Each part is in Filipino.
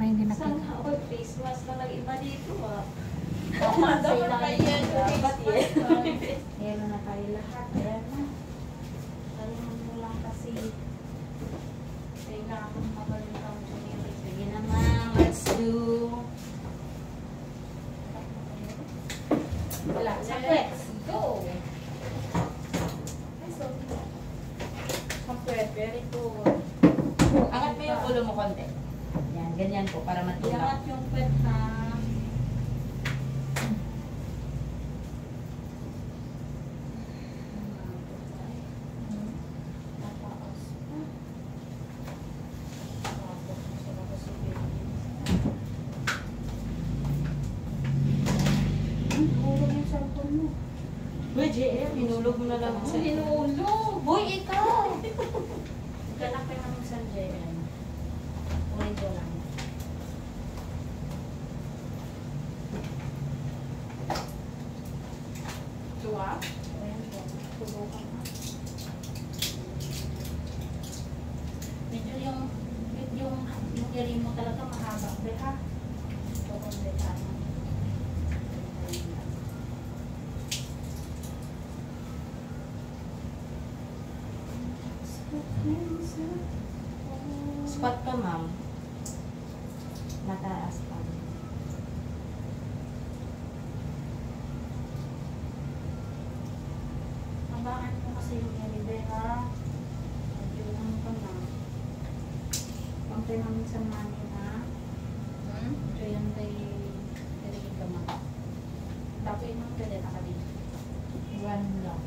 Para hindi nakita. Sana all face mask na nag-iba dito ah. Dapat pa yan. Dapat yan. Meron na tayo lahat. Ayan na. Kalimutan mo lang kasi. Kailangan mabalik ang generic. Sige na ma'am. Let's do. Wala. Let's go! Kapwet, very good. Angat mo yung ulo mo konti. Yan. Ganyan po para matulak. Iangat yung pwet ha. Uy, JM, hinulog mo na lang sa Hinulog! Boy, ikaw! Ganak ka ng isang JM. Ulit ko lang. Tuwa? Ayan po. Tubukan na. Medyo yung iri mo talaga mahaba. Beha? Ito kung beha na. Spot ka, ma'am. Mataas pa. Habaan mo kasi yung iri, ha? Medyo ano ka na. Pantay namin sa money, ha? Medyo yan kay iri ka, ma. Tapos yung pwede na ka dito. One lang.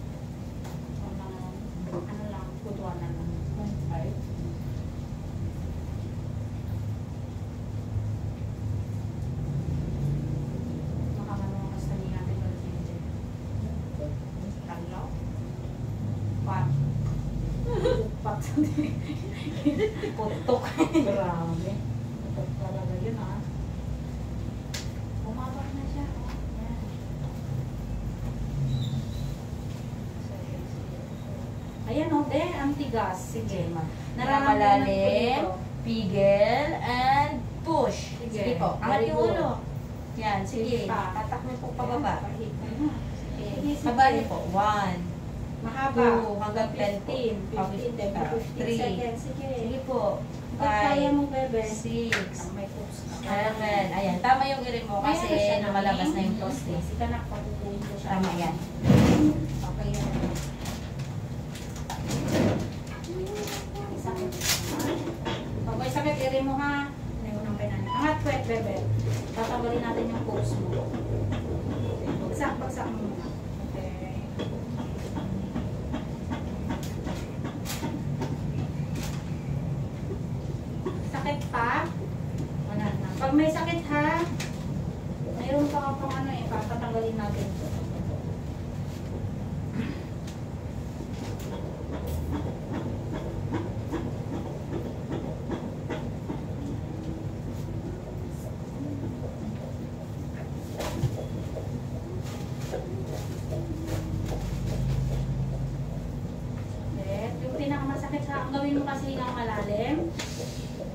Ano lang, kutuanan lang. 1.5. Makamanong ka sa niya natin ulit hindi. Tanglaw? Pat. Pat. Putok. Grabe. Putok talaga yun ha. Bumabak na siya. Oh. Yan. Ayan o, ang tigas. Sige. Malalim, pigil, and push. Sige. Sige po. Angat yung ulo. Yan, sige. Pa. Tatak mo po pababa. Sige. Haba niyo po. 1, Mahaba. 2, hanggang 15. 15. 15 seconds. Sige. Sige po. Kaya 5, mo, bebe. 6, May post na. 7. Ayan, tama yung irin mo kasi lumalabas na yung prostate. Sige na, papupuin ko siya. Tama yan. Okay yan. Sakit. Okay, sakit. Irin mo ha. Ano nang pinani. Angat, pwet, bebe. Tatanggalin natin yung post mo. Bagsak mo muna. Okay. Sakit pa? Wala na. Pag may sakit ha, mayroon pa ka pang ano eh, patatanggalin natin ito. Yung pinakamasakit ha, ang gawin mo kasi hingang malalim.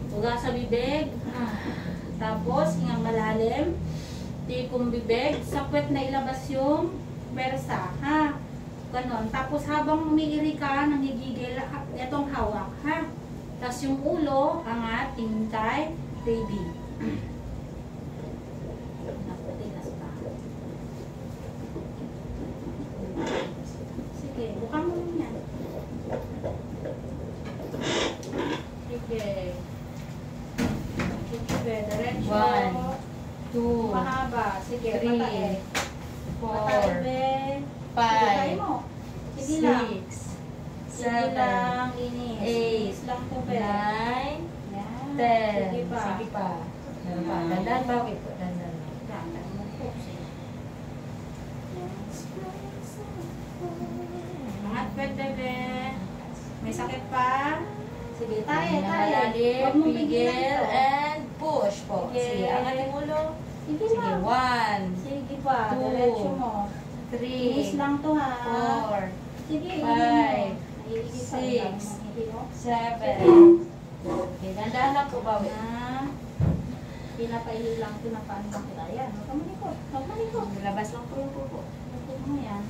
Uga sa bibig. Tapos, hingang malalim. Tikong bibig. Sakwet na ilabas yung persa. Ha? Ganon. Tapos, habang umiiri ka, nangigigil, itong hawak. Ha? Tapos, yung ulo, angat, tingintay, baby. Napatigas pa. Sige, buka mo lang yan. Sige. Sige, diretso. 1, 2, Mahaba. Sige, 3, patae. Patae, 4, be. 5, mo. Sige lang. 6, Sige 7, lang, linis. 8, Linis lang to, be. 9, Yan. 10. Sige pa. Sige pa. Meron pa. Dandan ba? Wait po. Dandan. Yan, tayo mo po. Sige. Angat, pwede, bebe. May sakit pa? Sige, tayo, tayo. Malalim, Huwag mong pigil, pigilan to. and push po. Sige. Sige, angat yung ulo. Sige Sige, lang. 1, Sige pa, 2, diretso mo. Linis 3, lang to ha. 4, Sige, 5, 6, 7. Okay, dandahan lang po ba? Wait. pinapailang, pinapaano mo sila. Ayan, huwag ka malikot. Huwag malikot. Labas lang po yung pupo. Malikot mo yan.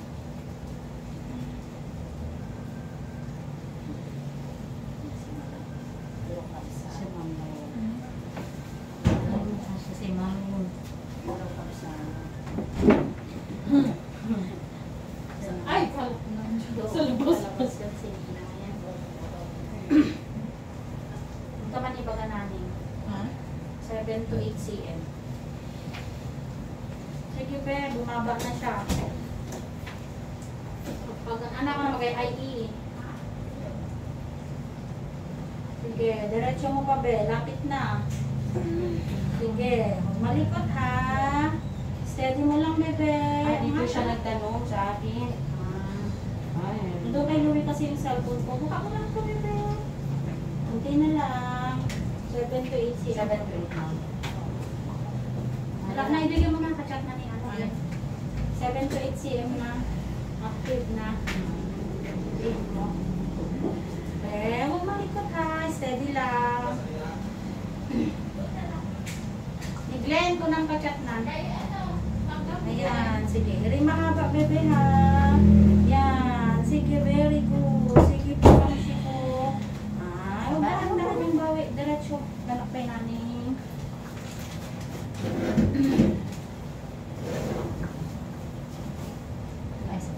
Si mama yun. Si mama yun. Ay, kalap na. Sa labas kasi. Ayan. Ito man ibaga namin. Ha? 7 to 8 cm. Sige, be, bumaba na siya. Pag anak ko na mag-IE. Sige, diretso mo pa, be. Lapit na. Sige, huwag malikot ha. Steady mo lang, bebe. Ay, dito siya nagtanong sa akin. Ay. Ito kay Louie kasi yung cellphone ko. Buka mo lang ito, bebe. Kunti na lang. 7 to 8 cm. 7 to 8 ma'am. Wala na, ibigay mo na kachat na ni ano. Ay. 7 to 8 cm na. Active na. Big mo. Huwag malikot ha. Steady lang. Ni Glenn ko ng kachat na. Ayan, sige. Ring mahaba, bebe ha. Yan. Sige, very good. Sige po, kamsi ko. Ay, huwag dahan yung bawi. Diretso. Lalakpay namin. Nice.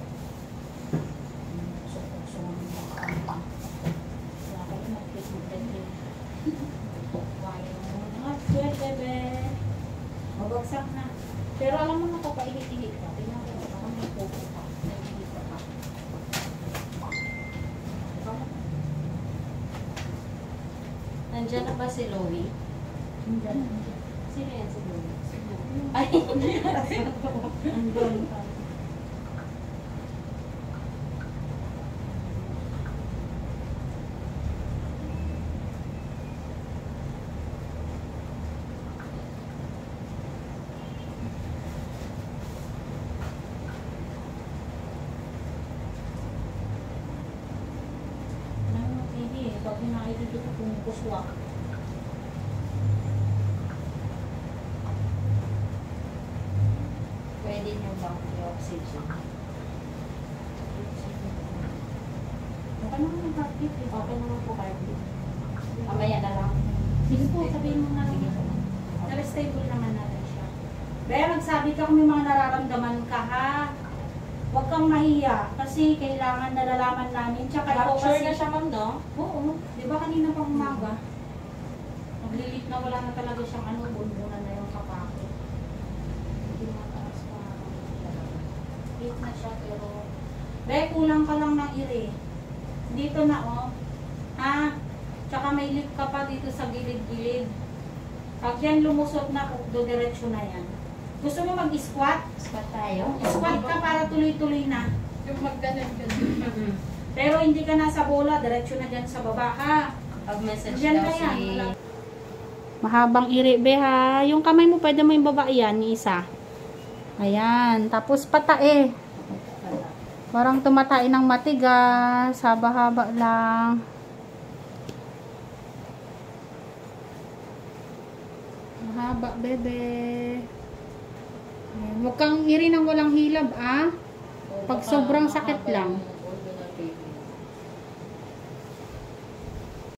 Good, bebe. Mabagsak na. Pero alam mo nakapailit-ilit ka. Tingnan ko. Baka may pupo ka. Nagigit ka pa. Nandiyan na ba si Louie? Andun. Sino yan si Louie? Ay, andun pa. Pag hinakita dito pumukuswak. Pwede niyo bang i-oxygen? Okay naman yung heartbeat eh. Okay naman po kayo. Mamaya na lang. Sige po, sabihin mo na rin ito. Pero stable naman natin siya. Pero nagsabi ka kung may mga nararamdaman ka ha. Huwag kang mahiya kasi kailangan nalalaman namin. Tsaka ikaw Sure kasi... na siya ma'am, no? Oo. Di ba kanina pang umaga? Naglilit na wala na talaga siyang ano, bunbunan na yung kapake. Hindi mataas pa. Hit na siya pero... Be, kulang ka lang ng ire. Dito na oh. Ha? Tsaka may lip ka pa dito sa gilid-gilid. Pag yan lumusot na, diretso na yan. Gusto mo mag-squat? Squat tayo. Squat ka para tuloy-tuloy na. Yung magganon ka. Pero hindi ka nasa bola, diretso na dyan sa baba ha. Pag-message Diyan daw ka yan. si... Mahabang iri, be ha. Yung kamay mo, pwede mo yung baba yan, ni isa. Ayan. Tapos patae. Parang tumatae ng matigas. Haba-haba lang. Mahaba, bebe. Ayan. Huwag kang iri ng walang hilab, ah. Pag sobrang sakit lang.